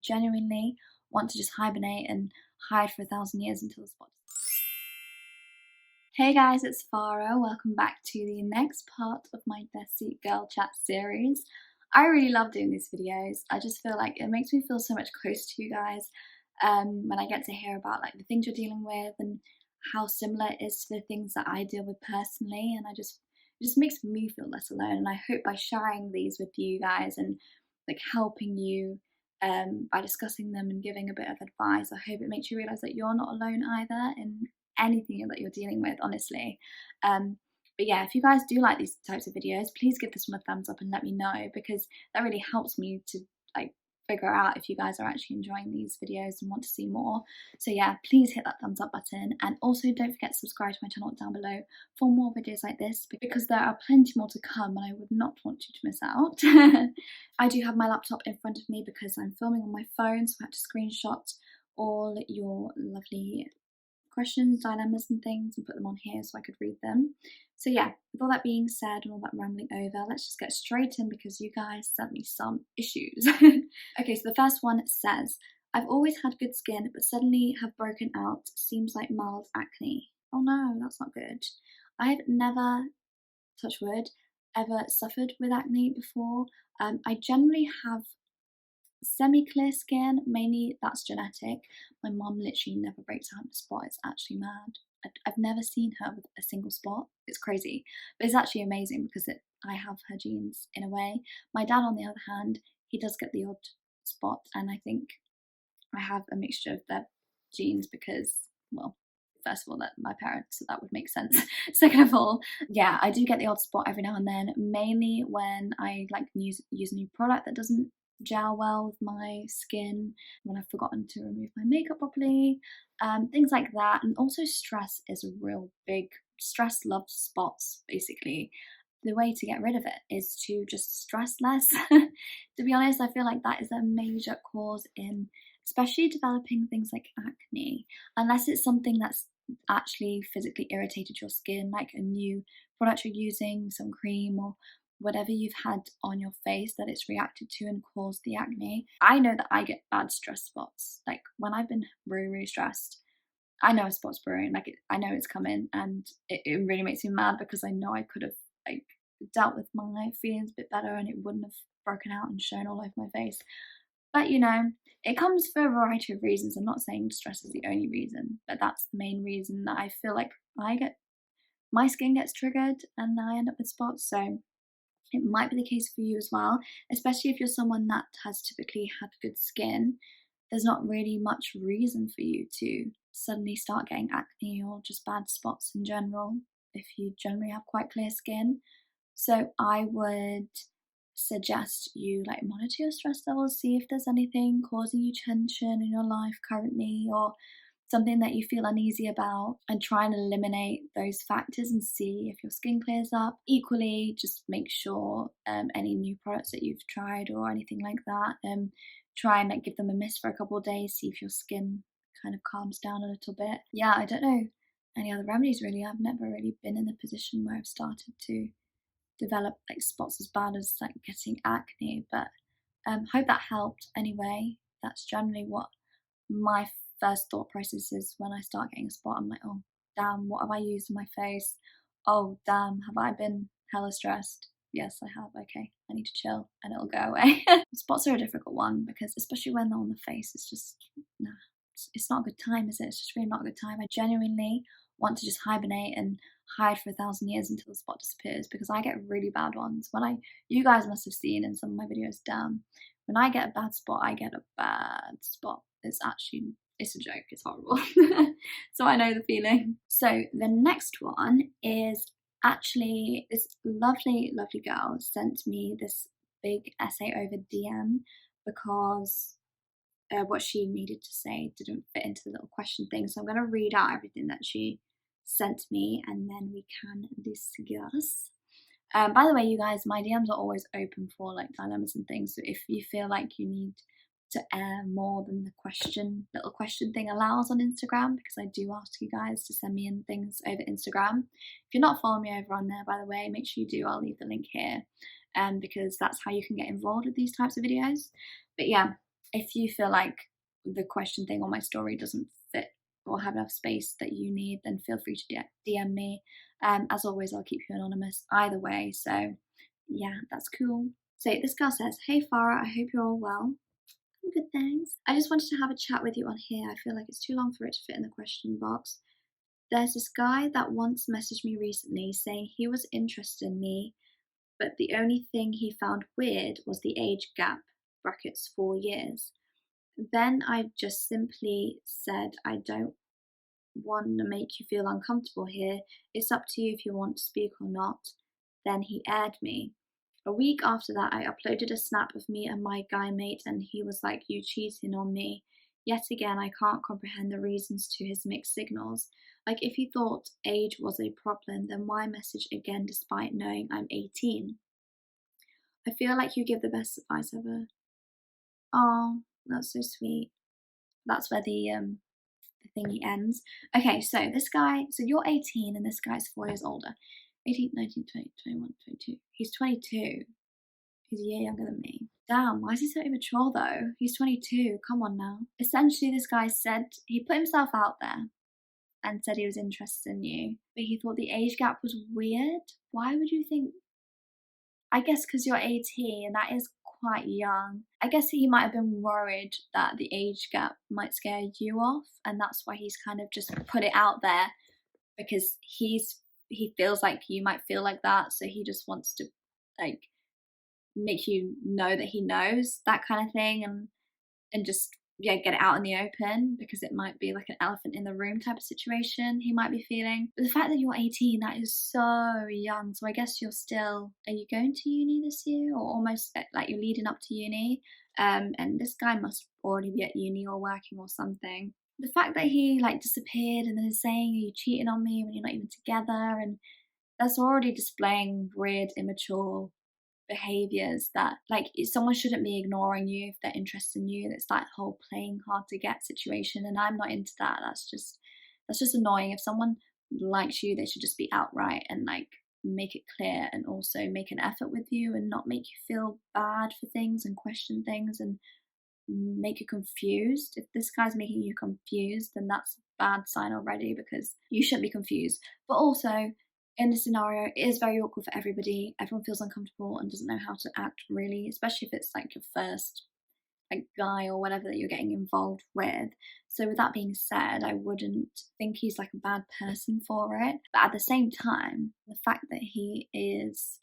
genuinely want to just hibernate and hide for 1,000 years until the spot. Hey guys, it's Farah. Welcome back to the next part of my Bestie Girl Chat series. I really love doing these videos. I just feel like it makes me feel so much closer to you guys when I get to hear about like the things you're dealing with and how similar it is to the things that I deal with personally, and it just makes me feel less alone. And I hope by sharing these with you guys and like helping you by discussing them and giving a bit of advice, I hope it makes you realize that you're not alone either in anything that you're dealing with, honestly. But yeah, if you guys do like these types of videos, please give this one a thumbs up and let me know, because that really helps me to like figure out if you guys are actually enjoying these videos and want to see more. So yeah, please hit that thumbs up button, and also don't forget to subscribe to my channel down below for more videos like this, because there are plenty more to come and I would not want you to miss out. I do have my laptop in front of me because I'm filming on my phone, so I have to screenshot all your lovely questions, dilemmas and things and put them on here so I could read them. So yeah, with all that being said and all that rambling over, let's just get straight in because you guys sent me some issues. Okay, so the first one says, I've always had good skin but suddenly have broken out, seems like mild acne. Oh no, that's not good. I've never, touch wood, ever suffered with acne before. I generally have semi-clear skin, mainly that's genetic. My mom literally never breaks out in a spot. It's actually mad. I've never seen her with a single spot. It's crazy, but it's actually amazing because I have her genes in a way. My dad, on the other hand, he does get the odd spot, and I think I have a mixture of their genes because, well, first of all, that my parents, so that would make sense. Second of all, yeah, I do get the odd spot every now and then, mainly when I like use a new product that doesn't gel well with my skin, when I've forgotten to remove my makeup properly, things like that. And also stress is a real big, stress loves spots basically. The way to get rid of it is to just stress less. To be honest, I feel like that is a major cause in especially developing things like acne, unless it's something that's actually physically irritated your skin, like a new product you're using, some cream or whatever you've had on your face that it's reacted to and caused the acne. I know that I get bad stress spots. Like when I've been really, really stressed, I know a spot's brewing, like I know it's coming, and it really makes me mad because I know I could have like dealt with my feelings a bit better and it wouldn't have broken out and shown all over my face. But you know, it comes for a variety of reasons. I'm not saying stress is the only reason, but that's the main reason that I feel like my skin gets triggered and I end up with spots. So it might be the case for you as well, especially if you're someone that has typically had good skin. There's not really much reason for you to suddenly start getting acne or just bad spots in general if you generally have quite clear skin. So I would suggest you like monitor your stress levels, see if there's anything causing you tension in your life currently or something that you feel uneasy about, and try and eliminate those factors and see if your skin clears up. Equally, just make sure any new products that you've tried or anything like that, try and like give them a miss for a couple of days, see if your skin kind of calms down a little bit. Yeah, I don't know any other remedies really. I've never really been in a position where I've started to develop like spots as bad as like getting acne, but hope that helped anyway. That's generally what my first thought process is when I start getting a spot. I'm like, oh damn, what have I used on my face? Oh damn, have I been hella stressed? Yes, I have. Okay, I need to chill and it'll go away. Spots are a difficult one because especially when they're on the face, it's just, nah, it's not a good time, is it? It's just really not a good time. I genuinely want to just hibernate and hide for 1,000 years until the spot disappears, because I get really bad ones. You guys must have seen in some of my videos, damn, when I get a bad spot, I get a bad spot. It's a joke, it's horrible. So I know the feeling. So the next one is actually this lovely, lovely girl sent me this big essay over DM because what she needed to say didn't fit into the little question thing. So I'm going to read out everything that she sent me and then we can discuss. By the way, you guys, my DMs are always open for like dilemmas and things. So if you feel like you need to air more than the little question thing allows on Instagram, because I do ask you guys to send me in things over Instagram. If you're not following me over on there, by the way, make sure you do. I'll leave the link here, because that's how you can get involved with these types of videos. But yeah, if you feel like the question thing on my story doesn't fit or have enough space that you need, then feel free to DM me. As always, I'll keep you anonymous either way. So yeah, that's cool. So this girl says, "Hey Farah, I hope you're all well." I'm good, thanks. I just wanted to have a chat with you on here. I feel like it's too long for it to fit in the question box. There's this guy that once messaged me recently saying he was interested in me, but the only thing he found weird was the age gap, brackets 4 years. Then I just simply said, I don't want to make you feel uncomfortable here. It's up to you if you want to speak or not. Then he aired me. A week after that, I uploaded a snap of me and my guy mate, and he was like, "You cheating on me." Yet again, I can't comprehend the reasons to his mixed signals. Like, if he thought age was a problem, then why message again despite knowing I'm 18? I feel like you give the best advice ever. Oh, that's so sweet. That's where the thingy ends. Okay, so this guy, so you're 18 and this guy's 4 years older. 18, 19, 20, 21, 22. He's 22. He's a year younger than me. Damn, why is he so immature though? He's 22, come on now. Essentially, this guy said, he put himself out there and said he was interested in you, but he thought the age gap was weird. Why would you think? I guess because you're 18, that is quite young. I guess he might have been worried that the age gap might scare you off, and that's why he's kind of just put it out there because he feels like you might feel like that, so he just wants to like make you know that he knows that kind of thing, and just yeah, get it out in the open because it might be like an elephant in the room type of situation he might be feeling. But the fact that you're 18, that is so young. So I guess you're still, are you going to uni this year or almost like you're leading up to uni? And this guy must already be at uni or working or something. The fact that he like disappeared and then is saying, "Are you cheating on me?" when you're not even together, and that's already displaying weird, immature behaviors that like someone shouldn't be ignoring you if they're interested in you. It's that whole playing hard to get situation, and I'm not into that. That's just annoying. If someone likes you, they should just be outright and like make it clear, and also make an effort with you and not make you feel bad for things and question things and make you confused. If this guy's making you confused, then that's a bad sign already because you shouldn't be confused. But also, in this scenario, it is very awkward for everybody. Everyone feels uncomfortable and doesn't know how to act really, especially if it's like your first like guy or whatever that you're getting involved with. So with that being said, I wouldn't think he's like a bad person for it. But at the same time, the fact that he is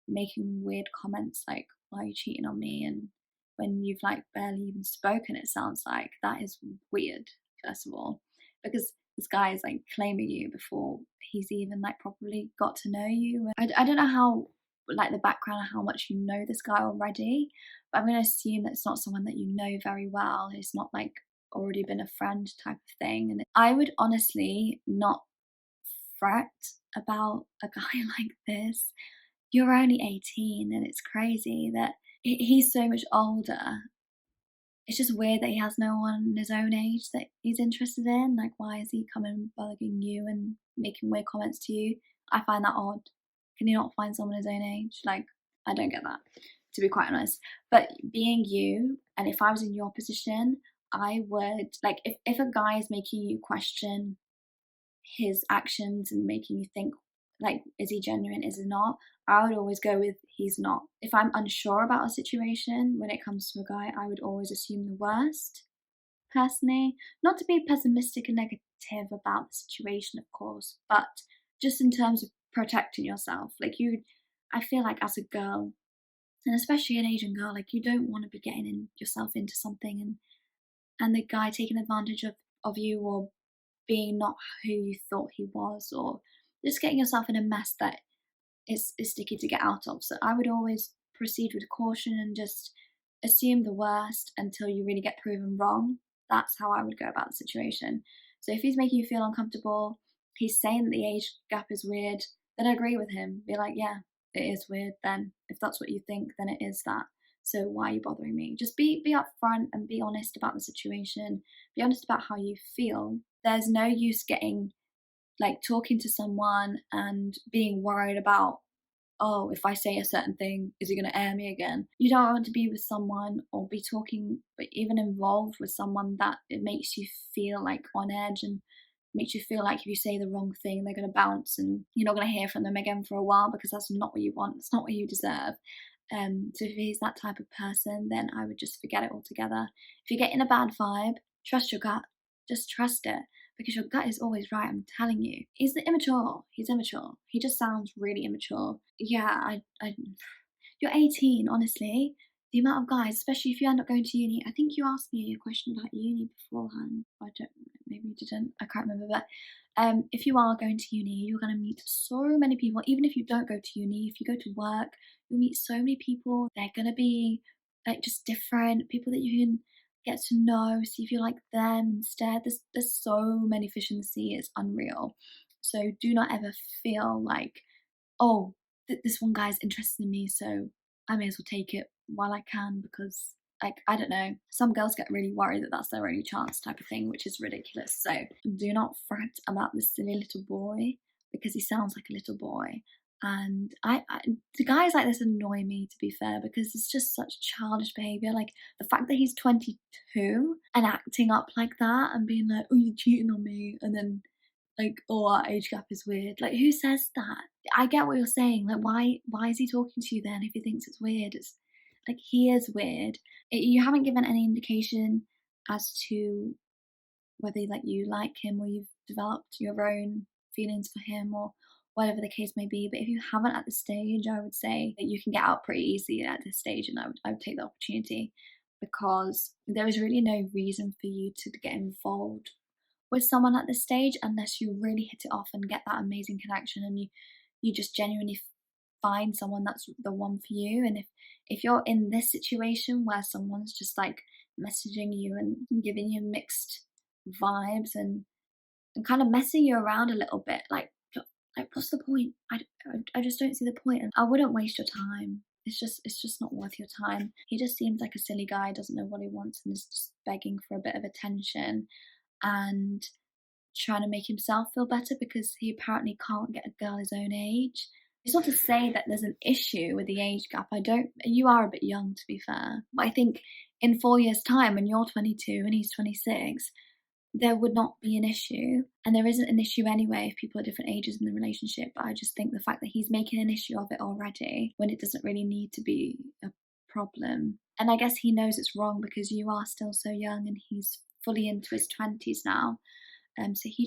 making weird comments like, "Why are you cheating on me?" and when you've like barely even spoken, it sounds like that is weird, first of all, because this guy is like claiming you before he's even like properly got to know you. I don't know how like the background of how much you know this guy already, but I'm going to assume that it's not someone that you know very well. It's not like already been a friend type of thing, and I would honestly not fret about a guy like this. You're only 18, and it's crazy that he's so much older. It's just weird that he has no one his own age that he's interested in. Like, why is he coming bugging you and making weird comments to you? I find that odd. Can you not find someone his own age? Like, I don't get that, to be quite honest. But being you, and if I was in your position, I would, like, if a guy is making you question his actions and making you think like, is he genuine, is he not, I would always go with he's not. If I'm unsure about a situation when it comes to a guy, I would always assume the worst, personally. Not to be pessimistic and negative about the situation, of course, but just in terms of protecting yourself. Like, I feel like as a girl, and especially an Asian girl, like, you don't want to be getting yourself into something and the guy taking advantage of you, or being not who you thought he was, or just getting yourself in a mess that is sticky to get out of. So I would always proceed with caution and just assume the worst until you really get proven wrong. That's how I would go about the situation. So if he's making you feel uncomfortable, he's saying that the age gap is weird, then agree with him. Be like, yeah, it is weird then. If that's what you think, then it is that. So why are you bothering me? Just be upfront and be honest about the situation. Be honest about how you feel. There's no use getting like talking to someone and being worried about oh, if I say a certain thing, is he going to air me again? You don't want to be with someone or be talking, but even involved with someone that it makes you feel like on edge and makes you feel like if you say the wrong thing, they're going to bounce and you're not going to hear from them again for a while, because that's not what you want. It's not what you deserve. So if he's that type of person, then I would just forget it altogether. If you're getting a bad vibe, trust your gut. Just trust it, because your gut is always right. I'm telling you. He's immature. He's immature. He just sounds really immature. Yeah, you're 18, honestly. The amount of guys, especially if you end up going to uni. I think you asked me a question about uni beforehand. I don't, maybe you didn't. I can't remember. But if you are going to uni, you're going to meet so many people. Even if you don't go to uni, if you go to work, you'll meet so many people. They're going to be like just different people that you can get to know, see if you like them instead. There's so many fish in the sea. It's unreal. So do not ever feel like, oh, this one guy's interested in me, so I may as well take it while I can, because, like, I don't know, some girls get really worried that that's their only chance type of thing, which is ridiculous. So do not fret about this silly little boy, because he sounds like a little boy. And the guys like this annoy me, to be fair, because it's just such childish behavior. Like the fact that he's 22 and acting up like that and being like, oh, you're cheating on me, and then like, oh, our age gap is weird. Like, who says that? I get what you're saying. Like, why is he talking to you then if he thinks it's weird? It's like, he is weird. You haven't given any indication as to whether like you like him or you've developed your own feelings for him or whatever the case may be. But if you haven't at this stage, I would say that you can get out pretty easily at this stage, and I would take the opportunity, because there is really no reason for you to get involved with someone at this stage unless you really hit it off and get that amazing connection, and you just genuinely find someone that's the one for you. And if you're in this situation where someone's just like messaging you and giving you mixed vibes and kind of messing you around a little bit, like what's the point? I just don't see the point, and I wouldn't waste your time. It's just not worth your time. He just seems like a silly guy, doesn't know what he wants, and is just begging for a bit of attention and trying to make himself feel better because he apparently can't get a girl his own age. It's not to say that there's an issue with the age gap. You are a bit young, to be fair. But I think in 4 years' time, when you're 22 and he's 26, there would not be an issue. And there isn't an issue anyway if people are different ages in the relationship. But I just think the fact that he's making an issue of it already when it doesn't really need to be a problem. And I guess he knows it's wrong because you are still so young and he's fully into his 20s now. So he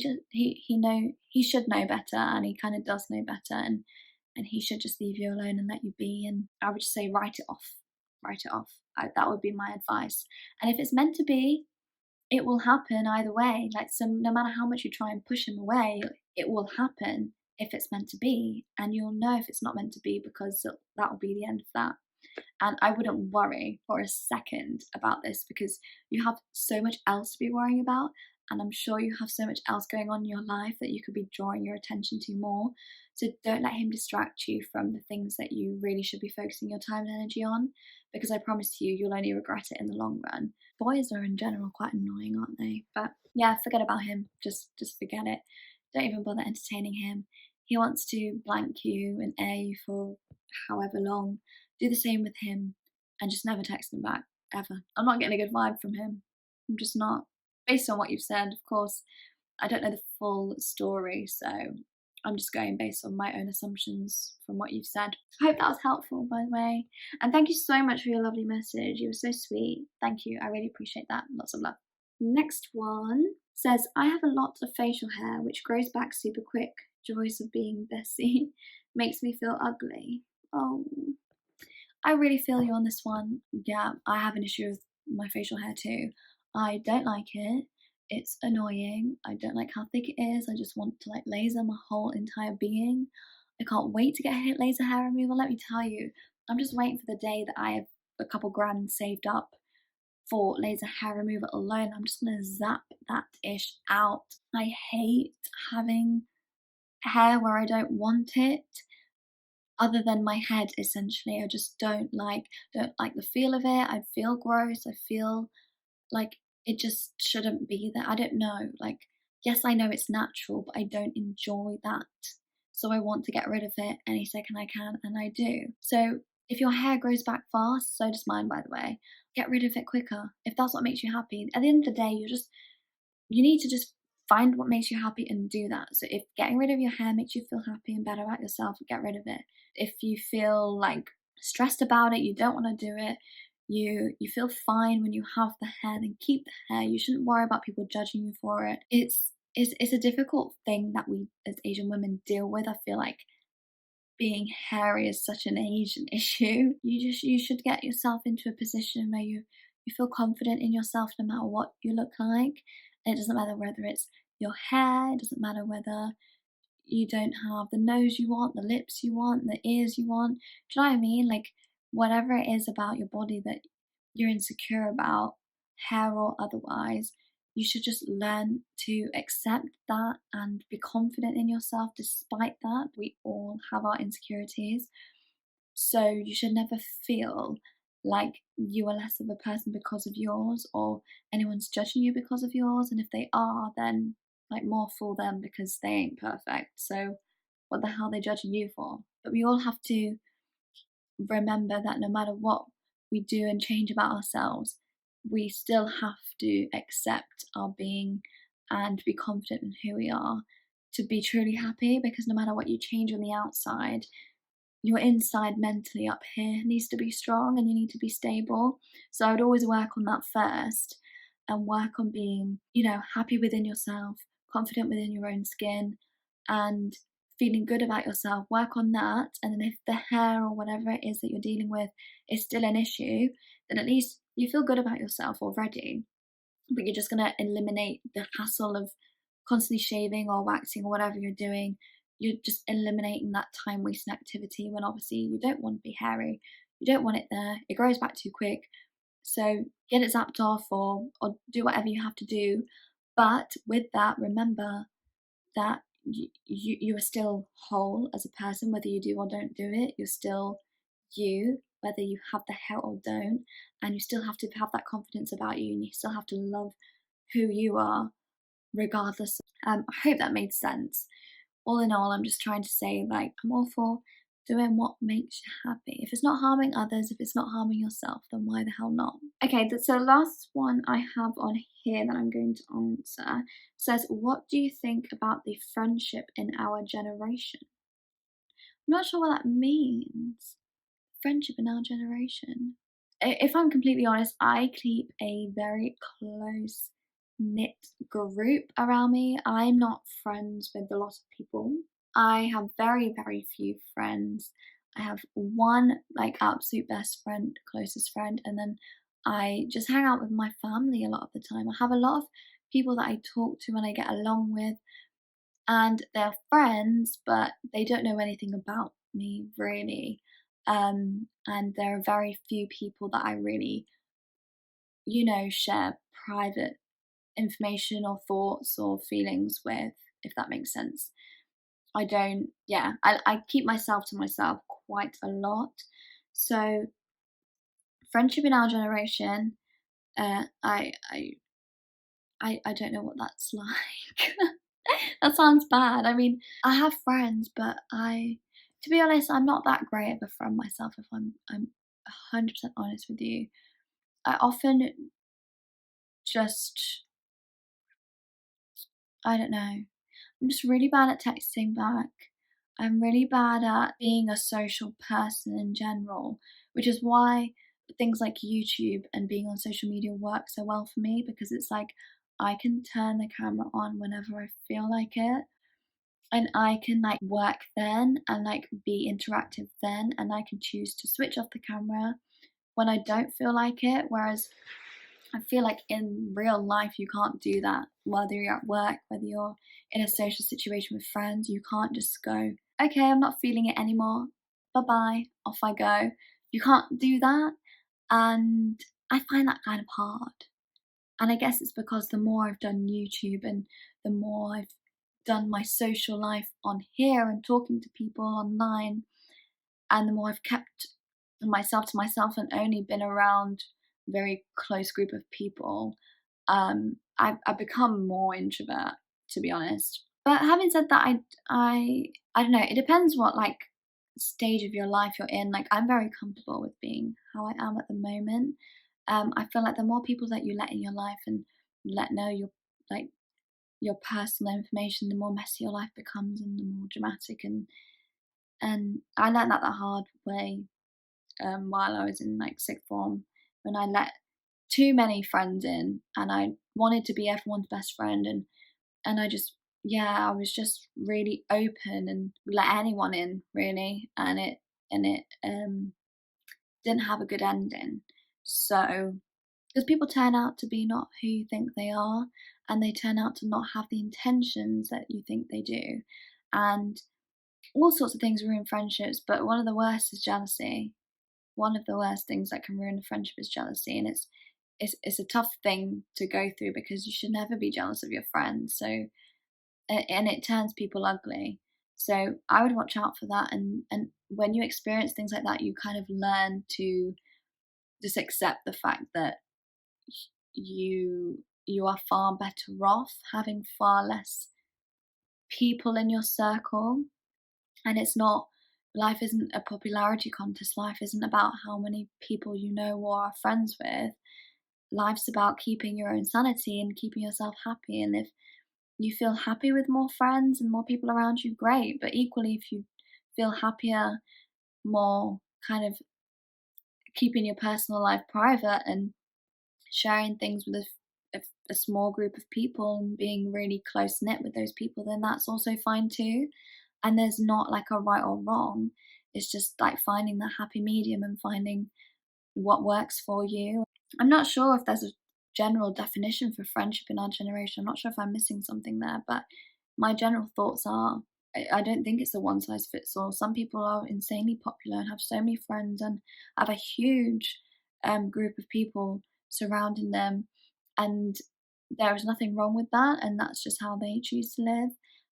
should know better, and he kind of does know better, and he should just leave you alone and let you be. And I would just say write it off, that would be my advice. And if it's meant to be, it will happen either way. Like, so no matter how much you try and push him away, it will happen if it's meant to be, and you'll know if it's not meant to be, because that will be the end of that. And I wouldn't worry for a second about this, because you have so much else to be worrying about. And I'm sure you have so much else going on in your life that you could be drawing your attention to more. So don't let him distract you from the things that you really should be focusing your time and energy on, because I promise you, you'll only regret it in the long run. Boys are in general quite annoying, aren't they? But yeah, forget about him. Just forget it. Don't even bother entertaining him. He wants to blank you and air you for however long. Do the same with him and just never text him back, ever. I'm not getting a good vibe from him. I'm just not. Based on what you've said, of course, I don't know the full story, so I'm just going based on my own assumptions from what you've said. I hope that was helpful, by the way. And thank you so much for your lovely message. You were so sweet. Thank you. I really appreciate that. Lots of love. Next one says, I have a lot of facial hair which grows back super quick. Joys of being Bessie. Makes me feel ugly. Oh, I really feel you on this one. Yeah, I have an issue with my facial hair too. I don't like it. It's annoying. I don't like how thick it is. I just want to like laser my whole entire being. I can't wait to get laser hair removal. Let me tell you, I'm just waiting for the day that I have a couple grand saved up for laser hair removal alone. I'm just gonna zap that ish out. I hate having hair where I don't want it, other than my head, essentially. I just don't like the feel of it. I feel gross. I feel like it just shouldn't be there. I don't know. Like, yes, I know it's natural, but I don't enjoy that. so I want to get rid of it any second I can, and I do. So if your hair grows back fast, so does mine, by the way, get rid of it quicker if that's what makes you happy. At the end of the day, you need to just find what makes you happy and do that. So if getting rid of your hair makes you feel happy and better about yourself, get rid of it. If you feel like stressed about it, you don't want to do it, you feel fine when you have the hair, then keep the hair. You shouldn't worry about people judging you for it. It's a difficult thing that we as Asian women deal with. I feel like being hairy is such an Asian issue. You should get yourself into a position where you feel confident in yourself no matter what you look like. And it doesn't matter whether it's your hair, it doesn't matter whether you don't have the nose you want, the lips you want, the ears you want. Do you know what I mean? Like, whatever it is about your body that you're insecure about, hair or otherwise, you should just learn to accept that and be confident in yourself despite that. We all have our insecurities. So you should never feel like you are less of a person because of yours, or anyone's judging you because of yours. And if they are, then like more fool them, because they ain't perfect. So what the hell are they judging you for? But we all have to remember that no matter what we do and change about ourselves, we still have to accept our being and be confident in who we are to be truly happy, because no matter what you change on the outside, your inside mentally up here needs to be strong and you need to be stable. So I would always work on that first and work on being, happy within yourself, confident within your own skin, and feeling good about yourself. Work on that. And then if the hair or whatever it is that you're dealing with is still an issue, then at least you feel good about yourself already. But you're just going to eliminate the hassle of constantly shaving or waxing or whatever you're doing. You're just eliminating that time wasting activity when obviously you don't want to be hairy. You don't want it there. It grows back too quick. So get it zapped off or do whatever you have to do. But with that, remember that you are still whole as a person, whether you do or don't do it. You're still you, whether you have the hair or don't, and you still have to have that confidence about you, and you still have to love who you are regardless. I hope that made sense. All in all, I'm just trying to say, like, I'm all for doing what makes you happy. If it's not harming others, if it's not harming yourself, then why the hell not? Okay, so the last one I have on here that I'm going to answer says, what do you think about the friendship in our generation? I'm not sure what that means. Friendship in our generation. If I'm completely honest, I keep a very close knit group around me. I'm not friends with a lot of people. I have very, very few friends. I have one like absolute best friend, closest friend, and then I just hang out with my family a lot of the time. I have a lot of people that I talk to and I get along with, and they're friends, but they don't know anything about me really. And there are very few people that I really, share private information or thoughts or feelings with, if that makes sense. I keep myself to myself quite a lot. So friendship in our generation, I don't know what that's like. That sounds bad. I mean, I have friends, but to be honest, I'm not that great of a friend myself. If I'm 100% honest with you, I often just, I don't know. I'm just really bad at texting back. I'm really bad at being a social person in general, which is why things like YouTube and being on social media work so well for me, because it's like I can turn the camera on whenever I feel like it, and I can like work then and like be interactive then, and I can choose to switch off the camera when I don't feel like it. Whereas I feel like in real life you can't do that. Whether you're at work, whether you're in a social situation with friends, you can't just go, okay, I'm not feeling it anymore, bye bye, off I go. You can't do that, and I find that kind of hard. And I guess it's because the more I've done YouTube and the more I've done my social life on here and talking to people online, and the more I've kept myself to myself and only been around a very close group of people, I've become more introvert, to be honest. But having said that, I don't know, it depends what, like, stage of your life you're in. Like, I'm very comfortable with being how I am at the moment. I feel like the more people that you let in your life and let know your, like, your personal information, the more messy your life becomes and the more dramatic, and I learned that the hard way, while I was in, like, sixth form, when I let too many friends in, and I wanted to be everyone's best friend, and I just, yeah, I was just really open and let anyone in really, and it didn't have a good ending. So, because people turn out to be not who you think they are, and they turn out to not have the intentions that you think they do, and all sorts of things ruin friendships. But one of the worst is jealousy. One of the worst things that can ruin a friendship is jealousy, and it's a tough thing to go through because you should never be jealous of your friends. So and it turns people ugly. So I would watch out for that, and when you experience things like that, you kind of learn to just accept the fact that you are far better off having far less people in your circle. And it's not, life isn't a popularity contest. Life isn't about how many people you know or are friends with. Life's about keeping your own sanity and keeping yourself happy. And if you feel happy with more friends and more people around you, great. But equally, if you feel happier, more kind of keeping your personal life private and sharing things with a small group of people and being really close knit with those people, then that's also fine too. And there's not like a right or wrong. It's just like finding the happy medium and finding what works for you. I'm not sure if there's a general definition for friendship in our generation. I'm not sure if I'm missing something there, but my general thoughts are, I don't think it's a one size fits all. Some people are insanely popular and have so many friends and have a huge group of people surrounding them, and there is nothing wrong with that, and that's just how they choose to live.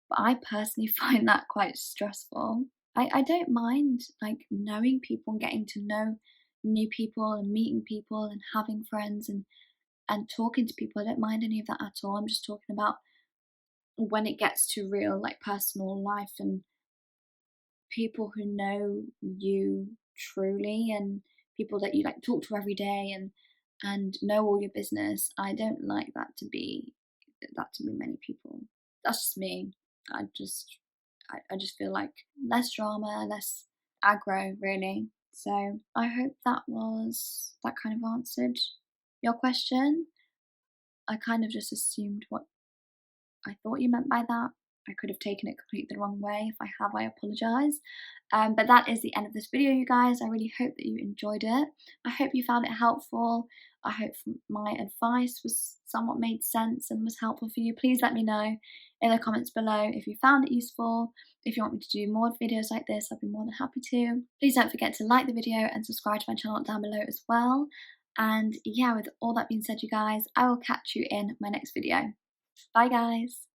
But I personally find that quite stressful. I don't mind like knowing people and getting to know new people and meeting people and having friends and talking to people. I don't mind any of that at all. I'm just talking about when it gets to real like personal life and people who know you truly and people that you like talk to every day and know all your business. I don't like that to be many people. That's just me. I just feel like less drama, less aggro, really. So I hope that kind of answered your question. I kind of just assumed what I thought you meant by that. I could have taken it completely the wrong way. If I have, I apologise. But that is the end of this video, you guys. I really hope that you enjoyed it. I hope you found it helpful. I hope my advice was somewhat made sense and was helpful for you. Please let me know in the comments below if you found it useful. If you want me to do more videos like this, I'd be more than happy to. Please don't forget to like the video and subscribe to my channel down below as well. And yeah, with all that being said, you guys, I will catch you in my next video. Bye, guys.